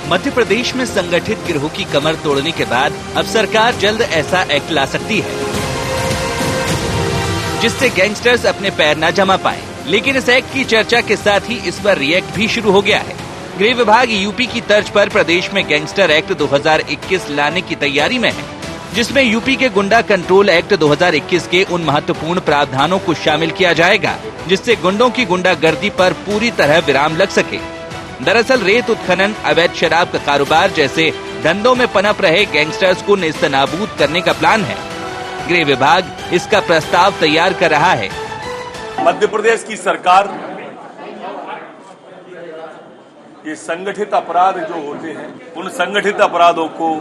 मध्य प्रदेश में संगठित गिरोह की कमर तोड़ने के बाद अब सरकार जल्द ऐसा एक्ट ला सकती है जिससे गैंगस्टर्स अपने पैर न जमा पाए। लेकिन इस एक्ट की चर्चा के साथ ही इस पर रिएक्ट भी शुरू हो गया है। गृह विभाग यूपी की तर्ज पर प्रदेश में गैंगस्टर एक्ट 2021 लाने की तैयारी में है, जिसमें यूपी के गुंडा कंट्रोल एक्ट 2021 के उन महत्वपूर्ण प्रावधानों को शामिल किया जाएगा जिससे गुंडों की गुंडागर्दी पर पूरी तरह विराम लग सके। दरअसल रेत उत्खनन, अवैध शराब का कारोबार जैसे धंधों में पनप रहे गैंगस्टर्स को नेस्तनाबूद करने का प्लान है। गृह विभाग इसका प्रस्ताव तैयार कर रहा है। मध्य प्रदेश की सरकार ये संगठित अपराध जो होते हैं उन संगठित अपराधों को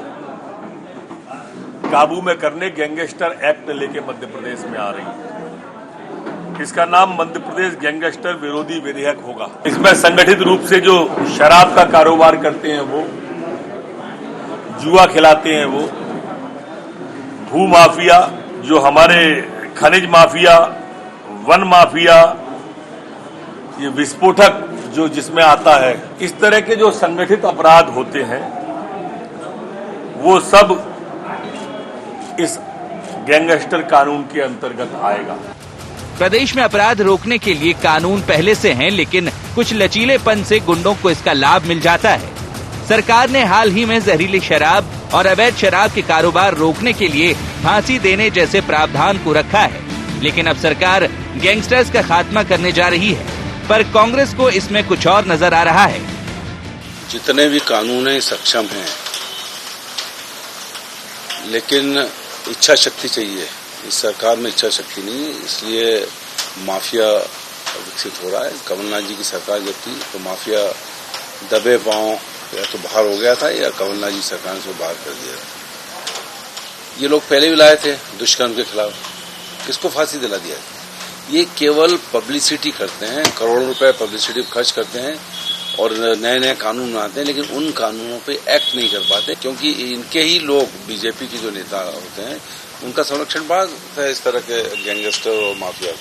काबू में करने गैंगस्टर एक्ट लेके मध्य प्रदेश में आ रही है। इसका नाम मध्य प्रदेश गैंगस्टर विरोधी विधेयक होगा। इसमें संगठित रूप से जो शराब का कारोबार करते हैं वो, जुआ खिलाते हैं वो, भू माफिया, जो हमारे खनिज माफिया, वन माफिया, ये विस्फोटक जो जिसमें आता है, इस तरह के जो संगठित अपराध होते हैं वो सब इस गैंगस्टर कानून के अंतर्गत आएगा। प्रदेश में अपराध रोकने के लिए कानून पहले से हैं, लेकिन कुछ लचीलेपन से गुंडों को इसका लाभ मिल जाता है। सरकार ने हाल ही में जहरीली शराब और अवैध शराब के कारोबार रोकने के लिए फांसी देने जैसे प्रावधान को रखा है, लेकिन अब सरकार गैंगस्टर्स का खात्मा करने जा रही है, पर कांग्रेस को इसमें कुछ और नजर आ रहा है। जितने भी कानून हैं सक्षम हैं, लेकिन इच्छा शक्ति चाहिए। इस सरकार में इच्छा शक्ति नहीं है, इसलिए माफिया विकसित हो रहा है। कमलनाथ जी की सरकार जब थी तो माफिया दबे पांव या तो बाहर हो गया था या कमलनाथ जी सरकार ने उसको बाहर कर दिया था। ये लोग पहले भी लाए थे दुष्कर्म के खिलाफ, किसको फांसी दिला दिया? ये केवल पब्लिसिटी करते हैं, करोड़ों रुपए पब्लिसिटी खर्च करते हैं और नए नए कानून बनाते हैं, लेकिन उन कानूनों पे एक्ट नहीं कर पाते क्योंकि इनके ही लोग, बीजेपी के जो नेता होते हैं, उनका संरक्षण बाद है इस तरह के गैंगस्टर और माफिया।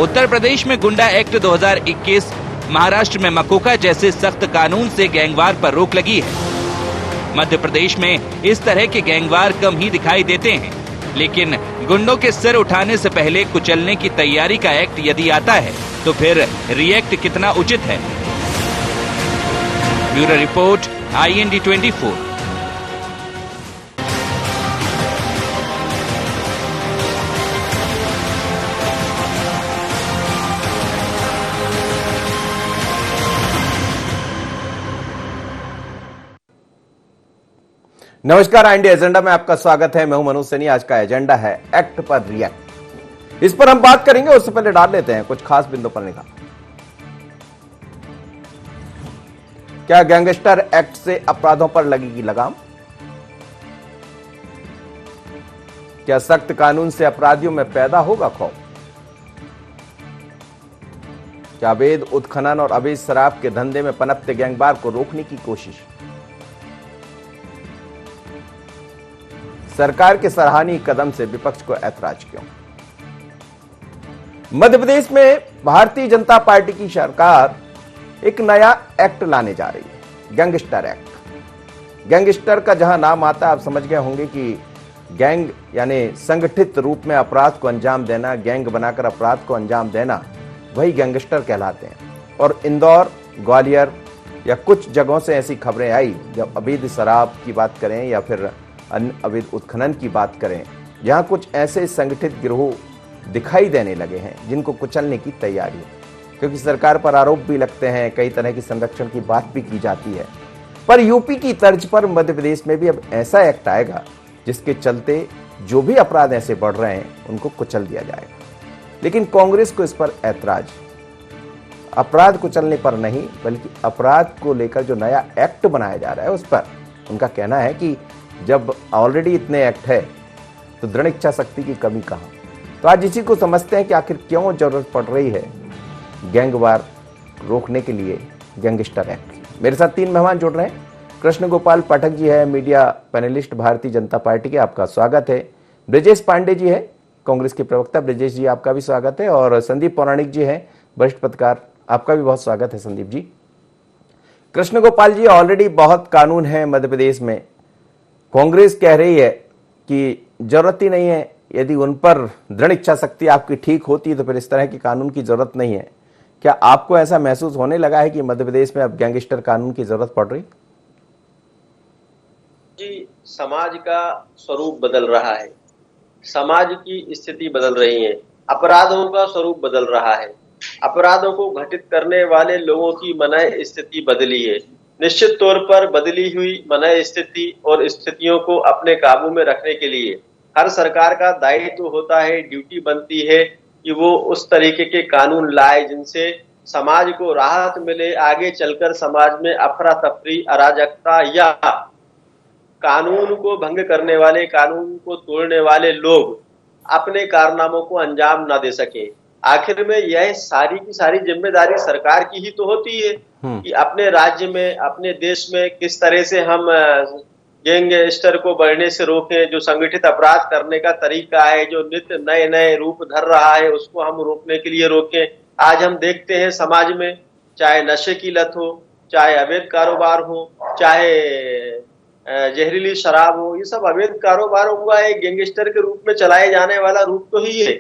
उत्तर प्रदेश में गुंडा एक्ट 2021, महाराष्ट्र में मकोका जैसे सख्त कानून से गैंगवार पर रोक लगी है। मध्य प्रदेश में इस तरह के गैंगवार कम ही दिखाई देते हैं, लेकिन गुंडों के सिर उठाने से पहले कुचलने की तैयारी का एक्ट यदि आता है तो फिर रिएक्ट कितना उचित है। Bureau report, IND 24। नमस्कार, इंडिया एजेंडा में आपका स्वागत है। मैं हूं मनोज सैनी। आज का एजेंडा है एक्ट पर रिएक्ट। इस पर हम बात करेंगे, उससे पहले डाल लेते हैं कुछ खास बिंदु पर निगाह। क्या गैंगस्टर एक्ट से अपराधों पर लगेगी लगाम? क्या सख्त कानून से अपराधियों में पैदा होगा खौफ? क्या अवैध उत्खनन और अवैध शराब के धंधे में पनपते गैंगवार को रोकने की कोशिश? सरकार के सराहनीय कदम से विपक्ष को ऐतराज क्यों? मध्य प्रदेश में भारतीय जनता पार्टी की सरकार एक नया एक्ट लाने जा रही है, गैंगस्टर एक्ट। गैंगस्टर का जहां नाम आता है आप समझ गए होंगे कि गैंग यानी संगठित रूप में अपराध को अंजाम देना, गैंग बनाकर अपराध को अंजाम देना, वही गैंगस्टर कहलाते हैं। और इंदौर, ग्वालियर या कुछ जगहों से ऐसी खबरें आई, जब अवैध शराब की बात करें या फिर अवैध उत्खनन की बात करें, यहां कुछ ऐसे संगठित गिरोह दिखाई देने लगे हैं जिनको कुचलने की तैयारी है, क्योंकि सरकार पर आरोप भी लगते हैं, कई तरह की संरक्षण की बात भी की जाती है। पर यूपी की तर्ज पर मध्य प्रदेश में भी अब ऐसा एक्ट आएगा जिसके चलते जो भी अपराध ऐसे बढ़ रहे हैं उनको कुचल दिया जाएगा। लेकिन कांग्रेस को इस पर ऐतराज, अपराध कुचलने पर नहीं बल्कि अपराध को लेकर जो नया एक्ट बनाया जा रहा है उस पर उनका कहना है कि जब ऑलरेडी इतने एक्ट है तो दृढ़ इच्छा शक्ति की कमी कहां। तो आज इसी को समझते हैं कि आखिर क्यों जरूरत पड़ रही है गैंगवार रोकने के लिए गैंगस्टर एक्ट। मेरे साथ 3 मेहमान जुड़ रहे हैं। कृष्ण गोपाल पाठक जी है, media panelist Bharatiya Janata party के, आपका स्वागत है। ब्रजेश पांडे जी है, कांग्रेस के प्रवक्ता, ब्रजेश जी आपका भी स्वागत है। और संदीप पौराणिक जी हैं, वरिष्ठ पत्रकार, आपका भी बहुत स्वागत है संदीप जी। कृष्ण गोपाल जी, ऑलरेडी बहुत कानून है मध्य प्रदेश में। कांग्रेस कह रही है कि जरूरत ही नहीं है, यदि उन पर दृढ़ इच्छा शक्ति आपकी ठीक होती है तो फिर इस तरह की कानून की जरूरत नहीं है। क्या आपको ऐसा महसूस होने लगा है कि मध्य प्रदेश में अब गैंगस्टर कानून की जरूरत पड़ रही? जी, समाज का स्वरूप बदल रहा है, समाज की स्थिति बदल रही है, अपराधों का स्वरूप बदल रहा है, अपराधों को घटित करने वाले लोगों की मनः स्थिति बदली है। निश्चित तौर पर बदली हुई मनः स्थिति और स्थितियों को अपने काबू में रखने के लिए हर सरकार का दायित्व होता है, ड्यूटी बनती है कि वो उस तरीके के कानून लाए जिनसे समाज को राहत मिले, आगे चलकर समाज में अफरा तफरी, अराजकता या कानून को भंग करने वाले, कानून को तोड़ने वाले लोग अपने कारनामों को अंजाम ना दे सके। आखिर में यह सारी की सारी जिम्मेदारी सरकार की ही तो होती है कि अपने राज्य में, अपने देश में किस तरह से हम गैंगस्टर को बढ़ने से रोकें, जो संगठित अपराध करने का तरीका है, जो नित्य नए नए रूप धर रहा है, उसको हम रोकने के लिए रोकें। आज हम देखते हैं समाज में, चाहे नशे की लत हो, चाहे अवैध कारोबार हो, चाहे जहरीली शराब हो, ये सब अवैध कारोबारों का एक गैंगस्टर के रूप में चलाए जाने वाला रूप तो ही है।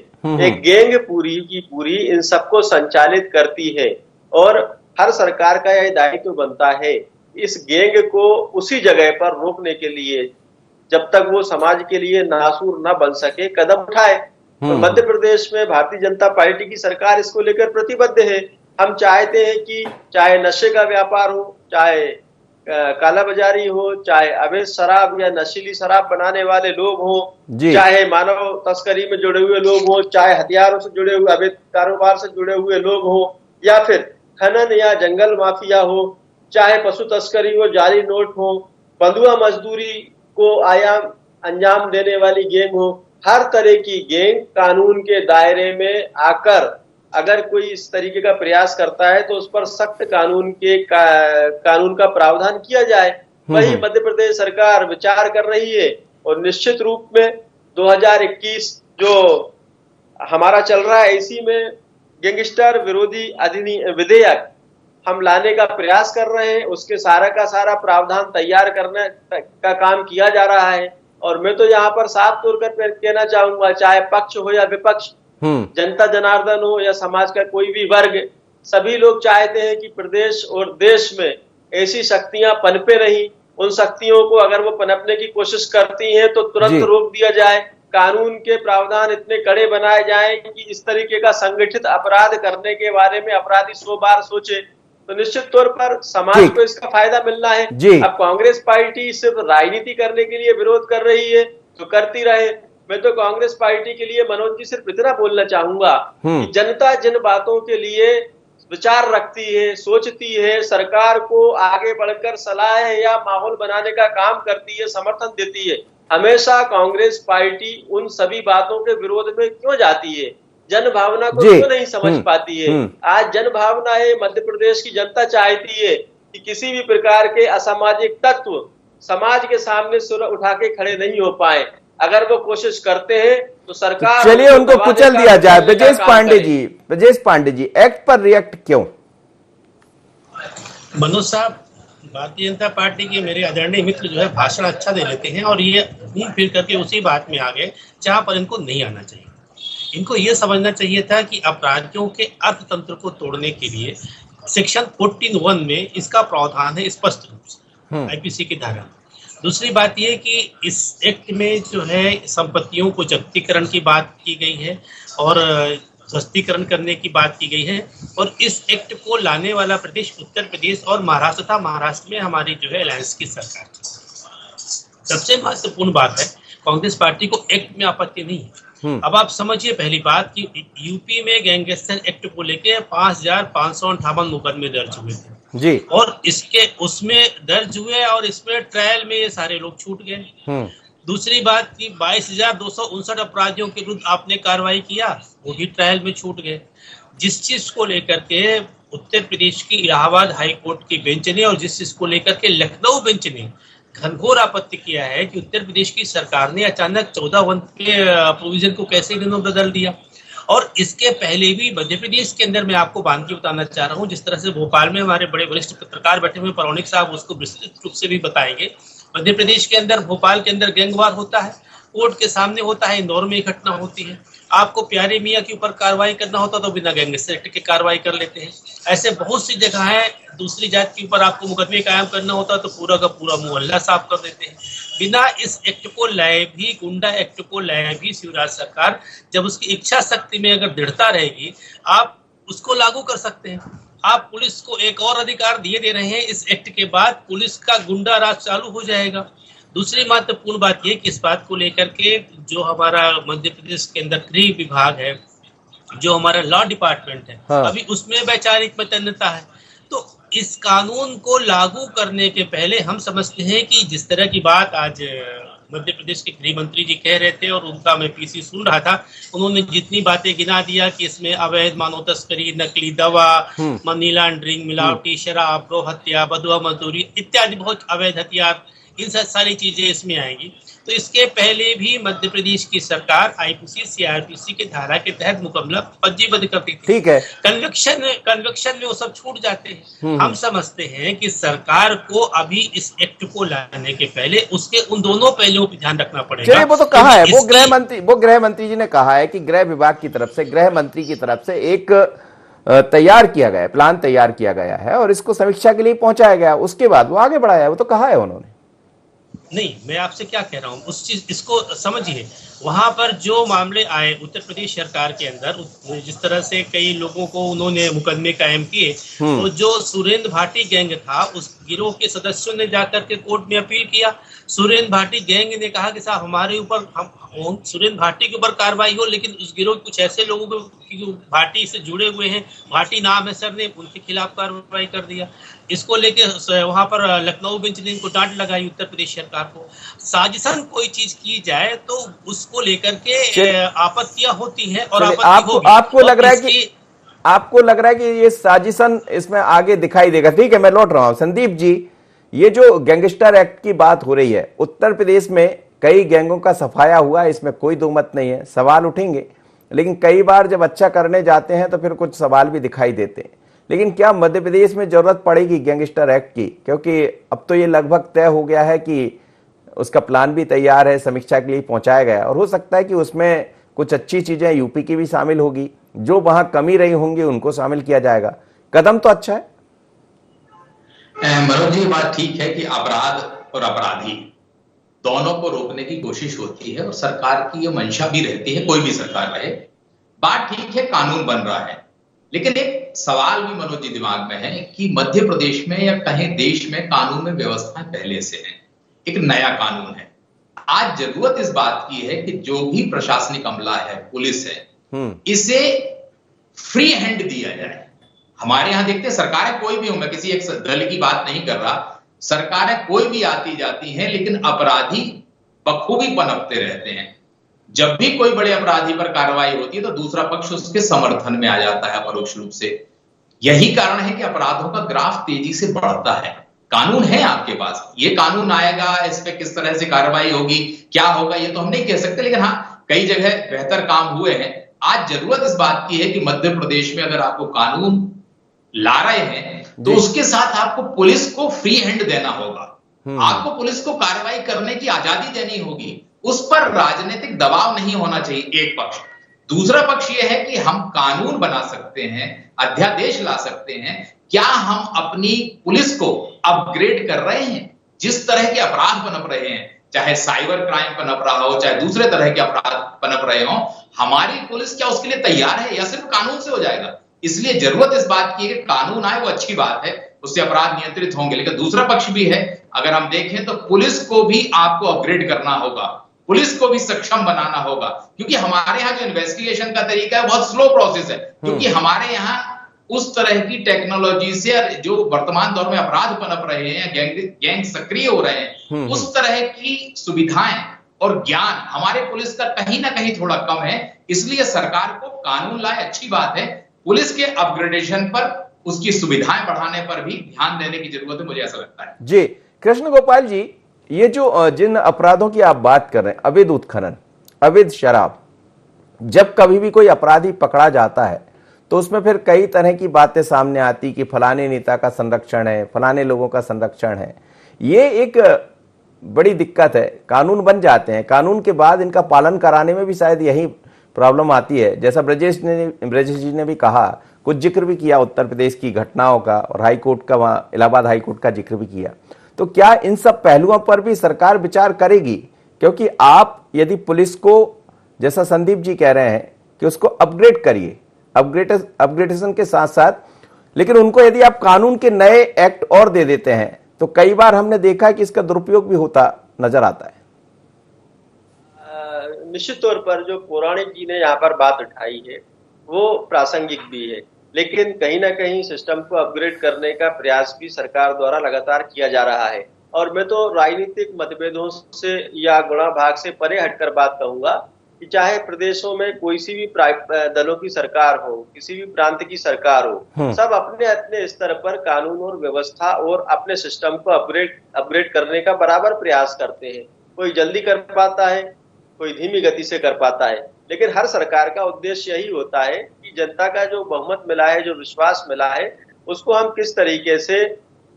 एक गैंग पूरी की पूरी इन सबको संचालित करती है और हर सरकार का यह दायित्व बनता है इस गैंग को उसी जगह पर रोकने के लिए, जब तक वो समाज के लिए नासूर न बन सके, कदम उठाए। तो मध्य प्रदेश में भारतीय जनता पार्टी की सरकार इसको लेकर प्रतिबद्ध है। हम चाहते हैं कि चाहे नशे का व्यापार हो, चाहे कालाबाजारी हो, चाहे अवैध शराब या नशीली शराब बनाने वाले लोग हों, चाहे मानव तस्करी में जुड़े हुए लोग हों, चाहे हथियारों से जुड़े हुए, अवैध कारोबार से जुड़े हुए लोग हों, या फिर खनन या जंगल माफिया हो, चाहे पशु तस्करी हो, जाली नोट हो, बंधुआ मजदूरी को अंजाम देने वाली गैंग हो, हर तरह की गैंग कानून के दायरे में आकर अगर कोई इस तरीके का प्रयास करता है तो उस पर सख्त कानून का प्रावधान किया जाए। वही मध्य प्रदेश सरकार विचार कर रही है और निश्चित रूप में 2021 जो हमारा चल रहा है, इसी में गैंगस्टर विरोधी विधेयक हम लाने का प्रयास कर रहे हैं। उसके सारा का सारा प्रावधान तैयार करने का काम किया जा रहा है। और मैं तो यहाँ पर साफ तौर पर कहना चाहूंगा, चाहे पक्ष हो या विपक्ष, जनता जनार्दन हो या समाज का कोई भी वर्ग, सभी लोग चाहते हैं कि प्रदेश और देश में ऐसी शक्तियां पनपे नहीं। उन शक्तियों को अगर वो पनपने की कोशिश करती हैं तो तुरंत रोक दिया जाए। कानून के प्रावधान इतने कड़े बनाए जाएं कि इस तरीके का संगठित अपराध करने के बारे में अपराधी 100 बार सोचे, तो निश्चित तौर पर समाज को इसका फायदा मिलना है। अब कांग्रेस पार्टी सिर्फ राजनीति करने के लिए विरोध कर रही है तो करती रहे। मैं तो कांग्रेस पार्टी के लिए मनोज जी सिर्फ इतना बोलना चाहूंगा कि जनता जिन बातों के लिए विचार रखती है, सोचती है, सरकार को आगे बढ़कर सलाह या माहौल बनाने का काम करती है, समर्थन देती है, हमेशा कांग्रेस पार्टी उन सभी बातों के विरोध में क्यों जाती है? जन भावना को क्यों नहीं समझ पाती है? आज जन भावना है, मध्य प्रदेश की जनता चाहती है कि किसी भी प्रकार के असामाजिक तत्व समाज के सामने सुर उठा के खड़े नहीं हो पाए। अगर वो कोशिश करते हैं तो सरकार, चलिए उनको कुचल दिया जाए। ब्रजेश पांडे जी, एक्ट पर रिएक्ट क्यों? मनोज साहब, भारतीय जनता पार्टी के मेरे आदरणीय मित्र जो है भाषण अच्छा दे लेते हैं और ये घूम फिर करके उसी बात में आ गए जहां पर इनको नहीं आना चाहिए। इनको ये समझना चाहिए था कि अपराधियों के अर्थतंत्र को तोड़ने के लिए सेक्शन 14(1) में इसका प्रावधान है स्पष्ट रूप से आईपीसी की धारा। दूसरी बात यह कि इस एक्ट में जो है संपत्तियों को जब्तीकरण की बात की गई है और ध्वस्तीकरण करने की बात की गई है। और इस एक्ट को लाने वाला प्रदेश उत्तर प्रदेश और महाराष्ट्र था। महाराष्ट्र में हमारी जो है अलायंस की सरकार। सबसे महत्वपूर्ण बात है, कांग्रेस पार्टी को एक्ट में आपत्ति नहीं है। अब आप समझिए पहली बात कि यूपी में गैंगस्टर एक्ट को लेके 5558 मुकदमे दर्ज हुए थे जी, और उसमें दर्ज हुए और इसमें ट्रायल में ये सारे लोग छूट गए। दूसरी बात कि 22,259 अपराधियों के विरुद्ध आपने कार्रवाई किया, वो भी ट्रायल में छूट गए। जिस चीज को लेकर के उत्तर प्रदेश की इलाहाबाद हाई कोर्ट की बेंच ने और जिस चीज को लेकर के लखनऊ बेंच ने घनघोर आपत्ति किया है कि उत्तर प्रदेश की सरकार ने अचानक 14(1) के प्रोविजन को कैसे दिनों बदल दिया। और इसके पहले भी मध्य प्रदेश के अंदर मैं आपको बांध के बताना चाह रहा हूँ, जिस तरह से भोपाल में हमारे बड़े वरिष्ठ पत्रकार बैठे हुए पौराणिक साहब उसको विस्तृत रूप से भी बताएंगे। मध्य प्रदेश के अंदर, भोपाल के अंदर गैंगवार होता है, कोर्ट के सामने होता है, इंदौर में घटना होती है। आपको प्यारे मियाँ के ऊपर कार्रवाई करना होता तो बिना गैंगस्टर एक्ट के कार्रवाई कर लेते हैं। ऐसे बहुत सी जगह है, दूसरी जात के ऊपर आपको मुकदमे कायम करना होता तो पूरा का पूरा मोहल्ला साफ कर देते हैं। बिना इस एक्ट को लाए भी, गुंडा एक्ट को लाए भी, शिवराज सरकार जब उसकी इच्छा शक्ति में अगर दृढ़ता रहेगी, आप उसको लागू कर सकते हैं। आप पुलिस को एक और अधिकार दिए दे रहे हैं, इस एक्ट के बाद पुलिस का गुंडा राज चालू हो जाएगा। दूसरी महत्वपूर्ण बात यह कि इस बात को लेकर के जो हमारा मध्य प्रदेश के अंदर गृह विभाग है, जो हमारा लॉ डिपार्टमेंट है, हाँ। अभी उसमें वैचारिक मतन्यता है। तो इस कानून को लागू करने के पहले हम समझते हैं कि जिस तरह की बात आज मध्य प्रदेश के गृह मंत्री जी कह रहे थे और उनका मैं पीसी सुन रहा था, उन्होंने जितनी बातें गिना दिया कि इसमें अवैध मानव तस्करी, नकली दवा, मनी लॉन्ड्रिंग, मिलावटी शराब, गौ हत्या, बदुआ मजदूरी इत्यादि बहुत अवैध हथियार, इन सारी चीजें इसमें आएंगी। तो इसके पहले भी मध्य प्रदेश की सरकार आईपीसी, सीआरपीसी के धारा के तहत मुकम्मल पंजीबद्ध करती थी। ठीक है, कन्विक्शन में वो सब छूट जाते हैं। हम समझते हैं कि सरकार को अभी इस एक्ट को लाने के पहले उसके उन दोनों पहलुओं पर ध्यान रखना पड़ेगा। चलिए, वो तो कहा है, वो गृह मंत्री जी ने कहा है कि गृह विभाग की तरफ से, गृह मंत्री की तरफ से एक तैयार किया गया है, प्लान तैयार किया गया है और इसको समीक्षा के लिए पहुंचाया गया, उसके बाद वो आगे बढ़ाया है। वो तो कहा है उन्होंने। नहीं, मैं आपसे क्या कह रहा हूँ, उस चीज इसको समझिए। वहां पर जो मामले आए उत्तर प्रदेश सरकार के अंदर, जिस तरह से कई लोगों को उन्होंने मुकदमे कायम किए, तो जो सुरेंद्र भाटी गैंग था, उस गिरोह के सदस्यों ने जाकर के कोर्ट में अपील किया। सुरेंद्र भाटी गैंग ने कहा कि साहब हमारे ऊपर, हम सुरेंद्र भाटी के ऊपर कार्रवाई हो, लेकिन उस गिरोह कुछ ऐसे लोगों को भाटी से जुड़े हुए हैं, भाटी नाम है सर ने, उनके खिलाफ कार्रवाई कर दिया। इसको लेके वहां पर लखनऊ बेंच ने इनको डांट लगाई उत्तर प्रदेश सरकार को। साजिशन कोई चीज की जाए तो उसको लेकर के आपत्तियां होती हैं और आपको लग रहा है कि ये साजिशन इसमें आगे दिखाई देगा। ठीक है, मैं लौट रहा हूं। संदीप जी, ये जो गैंगस्टर एक्ट की बात हो रही है, उत्तर प्रदेश में कई गैंगों का सफाया हुआ है, इसमें कोई दो मत नहीं है, सवाल उठेंगे, लेकिन कई बार जब अच्छा करने जाते हैं तो फिर कुछ सवाल भी दिखाई देते हैं। लेकिन क्या मध्य प्रदेश में जरूरत पड़ेगी गैंगस्टर एक्ट की? क्योंकि अब तो ये लगभग तय हो गया है कि उसका प्लान भी तैयार है, समीक्षा के लिए पहुंचाया गया, और हो सकता है कि उसमें कुछ अच्छी चीजें यूपी की भी शामिल होगी, जो वहां कमी रही होंगी उनको शामिल किया जाएगा। कदम तो अच्छा है। मनोज जी, बात ठीक है कि अपराध और अपराधी दोनों को रोकने की कोशिश होती है और सरकार की ये मंशा भी रहती है, कोई भी सरकार रहे। बात ठीक है, कानून बन रहा है, लेकिन एक सवाल भी मनोज जी दिमाग में है कि मध्य प्रदेश में या कहीं देश में कानून में व्यवस्थाएं पहले से है, एक नया कानून है। आज जरूरत इस बात की है कि जो भी प्रशासनिक अमला है, पुलिस है, इसे फ्री हैंड दिया जाए। हमारे यहां देखते हैं सरकारें कोई भी हो, मैं किसी एक दल की बात नहीं कर रहा, सरकारें कोई भी आती जाती हैं, लेकिन अपराधी बखूबी पनपते रहते हैं। जब भी कोई बड़े अपराधी पर कार्रवाई होती है तो दूसरा पक्ष उसके समर्थन में आ जाता है परोक्ष रूप से। यही कारण है कि अपराधों का ग्राफ तेजी से बढ़ता है। कानून है आपके पास, ये कानून आएगा, इस पे किस तरह से कार्रवाई होगी, क्या होगा, ये तो हम नहीं कह सकते, लेकिन हाँ, कई जगह बेहतर काम हुए हैं। आज जरूरत इस बात की है कि मध्य प्रदेश में अगर आपको कानून ला रहे हैं तो उसके साथ आपको पुलिस को फ्री हैंड देना होगा। आपको पुलिस को कार्रवाई करने की आजादी देनी होगी, उस पर राजनीतिक दबाव नहीं होना चाहिए, एक पक्ष। दूसरा पक्ष यह है कि हम कानून बना सकते हैं, अध्यादेश ला सकते हैं। क्या हम अपनी पुलिस को अपग्रेड कर रहे हैं? जिस तरह के अपराध पनप रहे हैं, चाहे साइबर क्राइम पनप रहा हो, चाहे दूसरे तरह के अपराध पनप रहे हो, हमारी पुलिस क्या उसके लिए तैयार है या सिर्फ कानून से हो जाएगा? इसलिए जरूरत इस बात की है कि कानून आए, वो अच्छी बात है, उससे अपराध नियंत्रित होंगे। लेकिन दूसरा पक्ष भी है, अगर हम देखें तो पुलिस को भी आपको अपग्रेड करना होगा, पुलिस को भी सक्षम बनाना होगा, क्योंकि हमारे यहाँ जो इन्वेस्टिगेशन का तरीका है बहुत स्लो प्रोसेस है, क्योंकि हमारे यहाँ उस तरह की टेक्नोलॉजी से जो वर्तमान दौर में अपराध पनप रहे हैं, गैंग सक्रिय हो रहे हैं, उस तरह की सुविधाएं और ज्ञान हमारे पुलिस का कहीं ना कहीं थोड़ा कम है। इसलिए सरकार को कानून लाए, अच्छी बात है, पुलिस के अपग्रेडेशन पर, उसकी सुविधाएं बढ़ाने पर भी ध्यान देने की जरूरत है, मुझे ऐसा लगता है। जी कृष्ण गोपाल जी, ये जो जिन अपराधों की आप बात कर रहे हैं, अवैध उत्खनन, अवैध शराब, जब कभी भी कोई अपराधी पकड़ा जाता है तो उसमें फिर कई तरह की बातें सामने आती कि फलाने नेता का संरक्षण है, फलाने लोगों का संरक्षण है। ये एक बड़ी दिक्कत है। कानून बन जाते हैं, कानून के बाद इनका पालन कराने में भी शायद यही प्रॉब्लम आती है। जैसा ब्रजेश जी ने भी कहा, कुछ जिक्र भी किया उत्तर प्रदेश की घटनाओं का, और हाई कोर्ट का, वहाँ इलाहाबाद हाई कोर्ट का जिक्र भी किया। तो क्या इन सब पहलुओं पर भी सरकार विचार करेगी? क्योंकि आप यदि पुलिस को, जैसा संदीप जी कह रहे हैं कि उसको अपग्रेड करिए, अपग्रेडेशन के साथ साथ, लेकिन उनको यदि आप कानून के नए एक्ट और दे देते हैं तो कई बार हमने देखा है कि इसका दुरुपयोग भी होता नजर आता है। निश्चित तौर पर जो पौराणिक जी ने यहाँ पर बात उठाई है वो प्रासंगिक भी है, लेकिन कहीं ना कहीं सिस्टम को अपग्रेड करने का प्रयास भी सरकार द्वारा लगातार किया जा रहा है। और मैं तो राजनीतिक मतभेदों से या गुणा भाग से परे हटकर बात कहूंगा कि चाहे प्रदेशों में कोई सी भी दलों की सरकार हो, किसी भी प्रांत की सरकार हो, सब अपने अपने स्तर पर कानून और व्यवस्था और अपने सिस्टम को अपग्रेड करने का बराबर प्रयास करते हैं। कोई जल्दी कर पाता है, कोई धीमी गति से कर पाता है, लेकिन हर सरकार का उद्देश्य यही होता है कि जनता का जो बहुमत मिला है, जो विश्वास मिला है, उसको हम किस तरीके से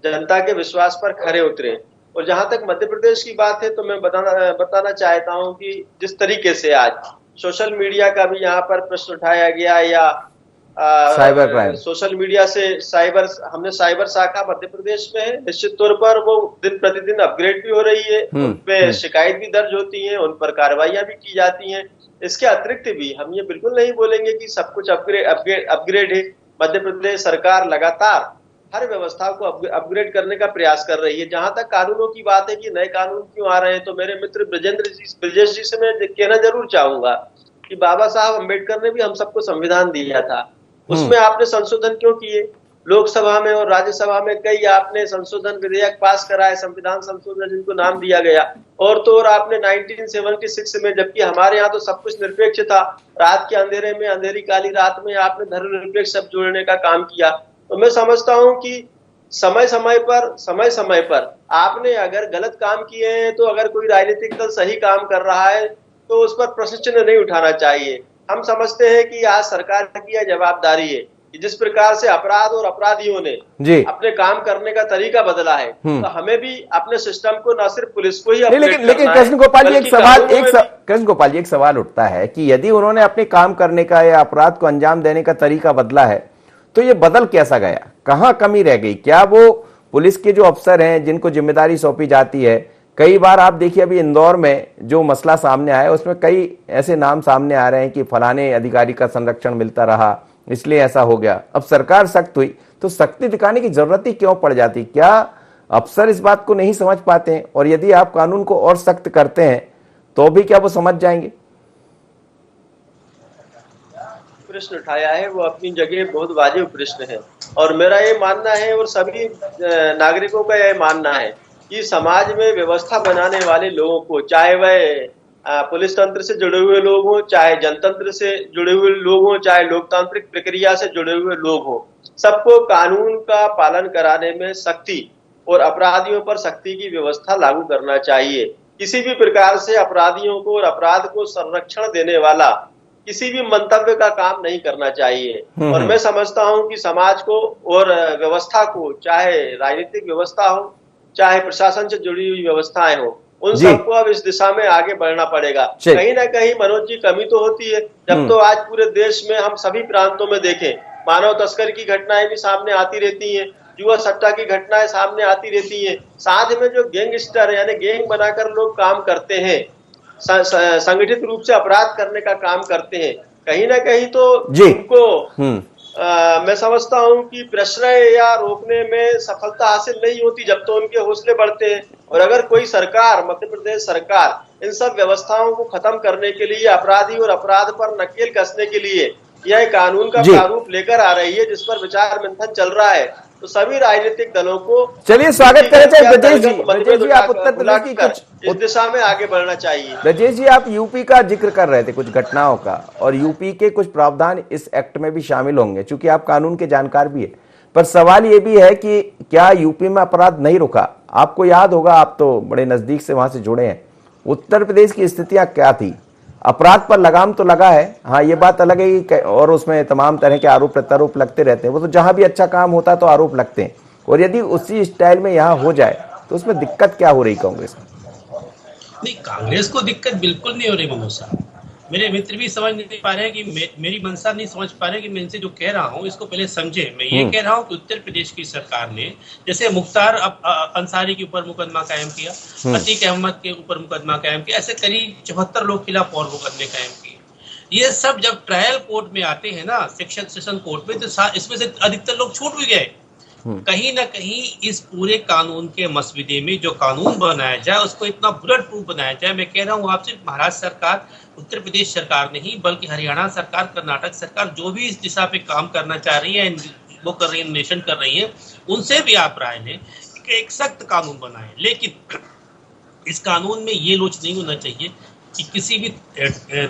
जनता के विश्वास पर खरे उतरे। और जहां तक मध्य प्रदेश की बात है तो मैं बताना चाहता हूं कि जिस तरीके से आज सोशल मीडिया का भी यहाँ पर प्रश्न उठाया गया, या साइबर क्राइम, सोशल मीडिया से हमने साइबर शाखा मध्य प्रदेश में है, निश्चित तौर पर वो दिन प्रतिदिन अपग्रेड भी हो रही है, उन पे शिकायत भी दर्ज होती है, उन पर कार्रवाइयां भी की जाती हैं। इसके अतिरिक्त भी हम ये बिल्कुल नहीं बोलेंगे कि सब कुछ अपग्रेड है। मध्य प्रदेश सरकार लगातार हर व्यवस्था को अपग्रेड करने का प्रयास कर रही है। जहां तक कानूनों की बात है कि नए कानून क्यों आ रहे हैं, तो मेरे मित्र ब्रजेश जी से मैं कहना जरूर चाहूंगा कि बाबा साहब अम्बेडकर ने भी हम सबको संविधान दिया था, उसमें आपने संशोधन क्यों किए? लोकसभा में और राज्यसभा में कई आपने संशोधन विधेयक पास कराए, संविधान संशोधन जिनको नाम दिया गया। और तो और आपने 1976 में, जबकि हमारे यहाँ तो सब कुछ निरपेक्ष था, रात के अंधेरे में, अंधेरी काली रात में आपने धर्मनिरपेक्ष शब्द जोड़ने का काम किया। तो मैं समझता हूं कि समय समय पर आपने अगर गलत काम किए हैं, तो अगर कोई राजनीतिक दल सही काम कर रहा है तो उस पर प्रश्न चिन्ह नहीं उठाना चाहिए। हम समझते हैं कि आज सरकार की यह जवाबदारी है कि जिस प्रकार से अपराध और अपराधियों ने अपने काम करने का तरीका बदला है, तो हमें भी अपने सिस्टम को, न सिर्फ पुलिस को ही लेकिन कृष्ण गोपाल जी, एक सवाल उठता है कि यदि उन्होंने अपने काम करने का या अपराध को अंजाम देने का तरीका बदला है तो ये बदल कैसा गया? कहां कमी रह गई? क्या वो पुलिस के जो अफसर हैं जिनको जिम्मेदारी सौंपी जाती है, कई बार आप देखिए अभी इंदौर में जो मसला सामने आया उसमें कई ऐसे नाम सामने आ रहे हैं कि फलाने अधिकारी का संरक्षण मिलता रहा इसलिए ऐसा हो गया। अब सरकार सख्त हुई तो सख्ती दिखाने की जरूरत ही क्यों पड़ जाती? क्या अफसर इस बात को नहीं समझ पाते हैं? और यदि आप कानून को और सख्त करते हैं तो भी क्या वो समझ जाएंगे? प्रश्न उठाया है वो अपनी जगह बहुत वाजिब प्रश्न है, और मेरा ये मानना है और सभी नागरिकों का यह मानना है कि समाज में व्यवस्था बनाने वाले लोगों को, चाहे वह पुलिस तंत्र से जुड़े हुए लोग हों, चाहे जनतंत्र से जुड़े हुए लोग हों, चाहे लोकतांत्रिक प्रक्रिया से जुड़े हुए लोग हों, सबको कानून का पालन कराने में सख्ती और अपराधियों पर सख्ती की व्यवस्था लागू करना चाहिए। किसी भी प्रकार से अपराधियों को और अपराध को संरक्षण देने वाला किसी भी मंतव्य का काम नहीं करना चाहिए। और मैं समझता हूं कि समाज को और व्यवस्था को, चाहे राजनीतिक व्यवस्था हो, चाहे प्रशासन से जुड़ी हुई व्यवस्थाएं हो, उन सबको अब इस दिशा में आगे बढ़ना पड़ेगा। कहीं ना कहीं मनोज जी कमी तो होती है, जब तो आज पूरे देश में हम सभी प्रांतों में देखें, मानव तस्कर की घटनाएं भी सामने आती रहती हैं, जुआ सट्टा की घटनाएं सामने आती रहती हैं, साथ में जो गैंगस्टर यानी गैंग बनाकर लोग काम करते हैं, संगठित रूप से अपराध करने का काम करते हैं, कहीं ना कहीं तो उनको मैं समझता हूं कि प्रश्रय या रोकने में सफलता हासिल नहीं होती जब तो उनके हौसले बढ़ते हैं। और अगर कोई सरकार, मध्य प्रदेश सरकार इन सब व्यवस्थाओं को खत्म करने के लिए, अपराधी और अपराध पर नकेल कसने के लिए यह कानून का प्रारूप लेकर आ रही है जिस पर विचार मंथन चल रहा है, तो सभी राजनीतिक दलों को चलिए स्वागत करें। ब्रजेश जी आप उत्तर प्रदेश की कुछ इस दिशा में आगे बढ़ना चाहिए। ब्रजेश जी आप यूपी का जिक्र कर रहे थे कुछ घटनाओं का, और यूपी के कुछ प्रावधान इस एक्ट में भी शामिल होंगे, चूंकि आप कानून के जानकार भी है, पर सवाल ये भी है कि क्या यूपी में अपराध नहीं रुका? आपको याद होगा, आप तो बड़े नजदीक से वहां से जुड़े हैं, उत्तर प्रदेश की स्थितियां क्या थी? अपराध पर लगाम तो लगा है। हाँ, ये बात अलग है कि और उसमें तमाम तरह के आरोप प्रत्यारोप लगते रहते हैं। वो तो जहां भी अच्छा काम होता है तो आरोप लगते हैं, और यदि उसी स्टाइल में यहाँ हो जाए तो उसमें दिक्कत क्या हो रही कांग्रेस में? नहीं, कांग्रेस को दिक्कत बिल्कुल नहीं हो रही मनोज साहब। मेरे मित्र भी समझ नहीं पा रहे हैं कि मेरी मंशा नहीं समझ पा रहे हैं कि मैं इनसे जो कह रहा हूँ इसको पहले समझे। मैं ये कह रहा हूँ कि उत्तर प्रदेश की सरकार ने जैसे मुख्तार अंसारी के ऊपर मुकदमा कायम किया, अतीक अहमद के ऊपर मुकदमा कायम किया, ऐसे करीब 74 लोग खिलाफ और मुकदमे कायम किए। ये सब जब ट्रायल कोर्ट में आते हैं ना, सेशन कोर्ट में, तो इसमें से अधिकतर लोग छूट भी गए। कहीं ना कहीं इस पूरे कानून के मसविदे में जो कानून बनाया जाए उसको इतना बुलेट प्रूफ बनाया जाए। मैं कह रहा हूँ आप सिर्फ महाराष्ट्र सरकार, उत्तर प्रदेश सरकार नहीं बल्कि हरियाणा सरकार, कर्नाटक सरकार जो भी इस दिशा पे काम करना चाह रही है, वो कर रही है, नेशन कर रही है, उनसे भी आप राय लें कि एक सख्त कानून बनाए। लेकिन इस कानून में ये लोच नहीं होना चाहिए कि किसी भी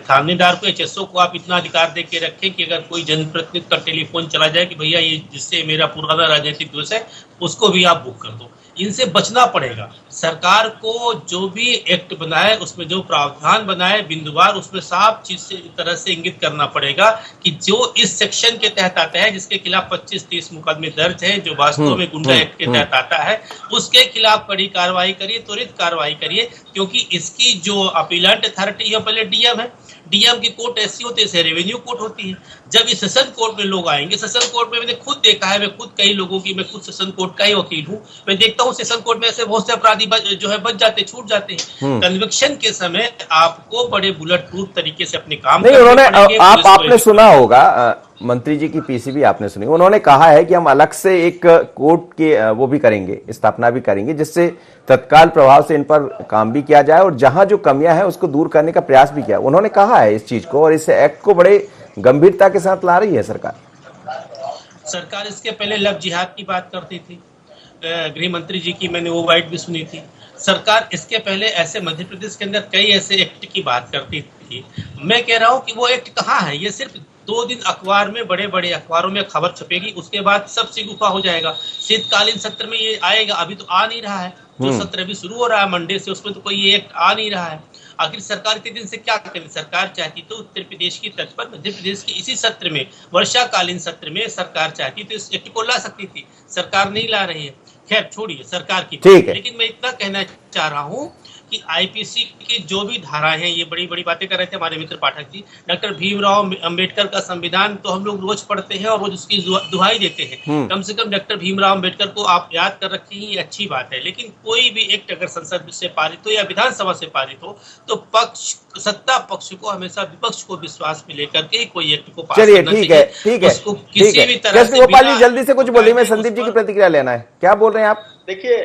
थानेदार को, एचएसओ को आप इतना अधिकार दे के रखें कि अगर कोई जनप्रतिनिधि का टेलीफोन चला जाए कि भैया ये जिससे मेरा पुराना राजनीतिक दोष है उसको भी आप बुक कर दो। इनसे बचना पड़ेगा। सरकार को जो भी एक्ट बनाए उसमें जो प्रावधान बनाए बिंदुवार, उसमें साफ चीज से तरह से इंगित करना पड़ेगा कि जो इस सेक्शन के तहत आता है, जिसके खिलाफ 25-30 मुकदमे दर्ज है, जो वास्तव में गुंडा एक्ट के तहत आता है, उसके खिलाफ कड़ी कार्रवाई करिए, त्वरित कार्रवाई करिए। क्योंकि इसकी जो अपीलेंट अथॉरिटी है पहले डीएम है, डीएम की कोर्ट ऐसी होती है, रेवेन्यू कोर्ट होती है। जब इस सेशन कोर्ट में लोग आएंगे, सेशन कोर्ट में मैंने खुद देखा है, मैं खुद कई लोगों की, मैं खुद सेशन कोर्ट का ही वकील हूँ, मैं देखता हूँ सेशन कोर्ट में ऐसे बहुत से अपराधी जो है बच जाते, छूट जाते हैं। कन्विक्शन के समय आपको बड़े बुलेट प्रूफ तरीके से अपने काम नहीं, उन्होंने आपने सुना होगा, मंत्री जी की पीसीबी आपने सुनी, उन्होंने कहा है कि हम अलग से एक कोर्ट के वो भी करेंगे, स्थापना भी करेंगे, जिससे तत्काल प्रभाव से इन पर काम भी किया जाए और जहां जो कमियां हैं उसको दूर करने का प्रयास भी किया। उन्होंने कहा है इस चीज को, और इस एक्ट को बड़े गंभीरता के साथ ला रही है सरकार। सरकार इसके पहले लव जिहाद की बात करती थी, गृह मंत्री जी की मैंने वो वाइट भी सुनी थी। सरकार इसके पहले ऐसे मध्य प्रदेश के अंदर कई ऐसे एक्ट की बात करती थी। मैं कह रहा हूँ कि वो एक्ट कहाँ है? ये सिर्फ 2 दिन अखबार में, बड़े बड़े अखबारों में खबर छपेगी, उसके बाद सब सिगुफा हो जाएगा। शीतकालीन सत्र में ये आएगा, अभी तो आ नहीं रहा है। जो सत्र अभी शुरू हो रहा है मंडे से, उसमें तो कोई ये एक्ट आ नहीं रहा है। आखिर सरकार इतने दिन से क्या करे? सरकार चाहती तो उत्तर प्रदेश की तर्ज पर मध्य प्रदेश के इसी सत्र में, वर्षाकालीन सत्र में सरकार चाहती तो इस एक्ट को ला सकती थी। सरकार नहीं ला रही है। खैर छोड़िए सरकार की, लेकिन मैं इतना कहना चाह रहा हूँ कि आईपीसी की जो भी धाराएं हैं, ये बड़ी बड़ी बातें कर रहे थे हमारे मित्र पाठक जी। डॉक्टर भीमराव अंबेडकर का संविधान तो हम लोग रोज पढ़ते हैं और रोज उसकी दुहाई देते हैं। कम से कम डॉक्टर भीमराव अंबेडकर को आप याद कर रखे हैं, ये अच्छी बात है। लेकिन कोई भी एक्ट अगर संसद से पारित हो या विधानसभा से पारित हो तो सत्ता पक्ष को हमेशा विपक्ष को विश्वास में लेकर के कोई एक्ट को पास करना चाहिए। ठीक है, उसको किसी भी तरह से। गोपाल जी जल्दी से कुछ बोलिए, मैं संदीप जी की प्रतिक्रिया लेना है। क्या बोल रहे हैं आप? देखिए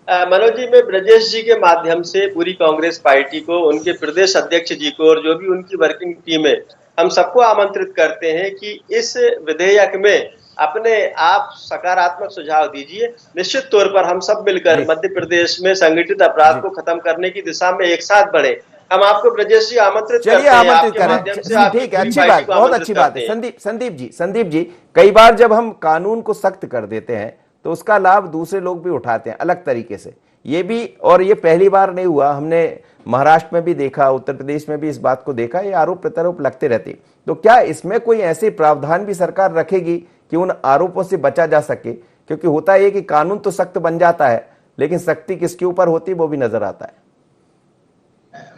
मनोज जी, मैं ब्रजेश जी के माध्यम से पूरी कांग्रेस पार्टी को, उनके प्रदेश अध्यक्ष जी को और जो भी उनकी वर्किंग टीम है, हम सबको आमंत्रित करते हैं कि इस विधेयक में अपने आप सकारात्मक सुझाव दीजिए। निश्चित तौर पर हम सब मिलकर मध्य प्रदेश में संगठित अपराध को खत्म करने की दिशा में एक साथ बढ़े। हम आपको ब्रजेश जी आमंत्रित करते हैं, आपके माध्यम से। ठीक है, अच्छी बात, बहुत अच्छी बात है। संदीप जी, कई बार जब हम कानून को सख्त कर देते हैं तो उसका लाभ दूसरे लोग भी उठाते हैं अलग तरीके से। ये भी, और ये पहली बार नहीं हुआ, हमने महाराष्ट्र में भी देखा, उत्तर प्रदेश में भी इस बात को देखा, ये आरोप प्रत्यारोप लगते रहते। तो क्या इसमें कोई ऐसे प्रावधान भी सरकार रखेगी कि उन आरोपों से बचा जा सके? क्योंकि होता है कि कानून तो सख्त बन जाता है, लेकिन सख्ती किसके ऊपर होती है वो भी नजर आता है।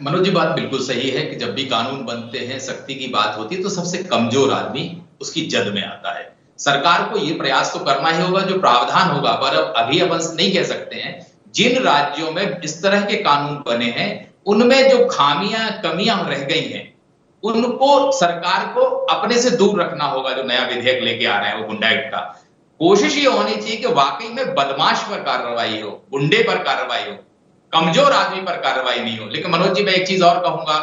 मनोज जी, बात बिल्कुल सही है कि जब भी कानून बनते हैं, सख्ती की बात होती है तो सबसे कमजोर आदमी उसकी जद में आता है। सरकार को ये प्रयास तो करना ही होगा, जो प्रावधान होगा, पर अभी अपन नहीं कह सकते हैं। जिन राज्यों में इस तरह के कानून बने हैं उनमें जो खामियां कमियां रह गई हैं उनको सरकार को अपने से दूर रखना होगा। जो नया विधेयक लेके आ रहे हैं वो गुंडा एक्ट का, कोशिश ये होनी चाहिए कि वाकई में बदमाश पर कार्रवाई हो, गुंडे पर कार्रवाई हो, कमजोर आदमी पर कार्रवाई नहीं हो। लेकिन मनोज जी, मैं एक चीज और कहूंगा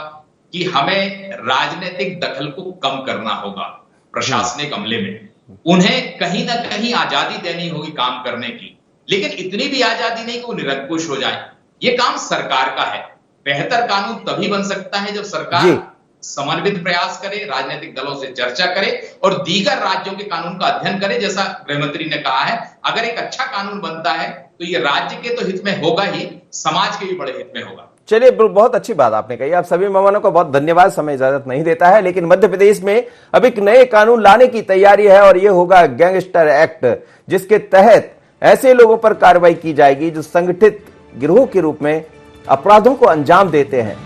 कि हमें राजनीतिक दखल को कम करना होगा प्रशासनिक अमले में। उन्हें कहीं ना कहीं आजादी देनी होगी काम करने की, लेकिन इतनी भी आजादी नहीं कि वो निरंकुश हो जाए। ये काम सरकार का है। बेहतर कानून तभी बन सकता है जब सरकार समन्वित प्रयास करे, राजनीतिक दलों से चर्चा करे और दीगर राज्यों के कानून का अध्ययन करे। जैसा गृहमंत्री ने कहा है, अगर एक अच्छा कानून बनता है तो ये राज्य के तो हित में होगा ही, समाज के भी बड़े हित में होगा। चलिए, बहुत अच्छी बात आपने कही। आप सभी मेहमानों को बहुत धन्यवाद। समय इजाजत नहीं देता है, लेकिन मध्य प्रदेश में अब एक नए कानून लाने की तैयारी है और यह होगा गैंगस्टर एक्ट, जिसके तहत ऐसे लोगों पर कार्रवाई की जाएगी जो संगठित गिरोह के रूप में अपराधों को अंजाम देते हैं।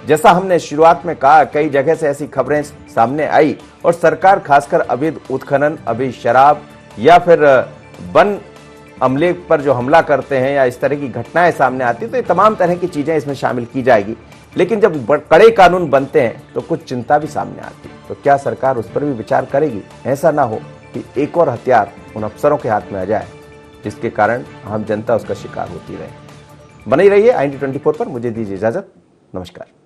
जैसा हमने शुरुआत में कहा, कई जगह से ऐसी खबरें सामने आई और सरकार खासकर अवैध उत्खनन, अवैध शराब या फिर वन अमले पर जो हमला करते हैं या इस तरह की घटनाएं सामने आती है, तो ये तमाम तरह की चीजें इसमें शामिल की जाएगी। लेकिन जब कड़े कानून बनते हैं तो कुछ चिंता भी सामने आती है। तो क्या सरकार उस पर भी विचार करेगी? ऐसा ना हो कि एक और हथियार उन अफसरों के हाथ में आ जाए जिसके कारण आम जनता उसका शिकार होती रहे। बने रहिए IND 24 पर। मुझे दीजिए इजाजत। नमस्कार।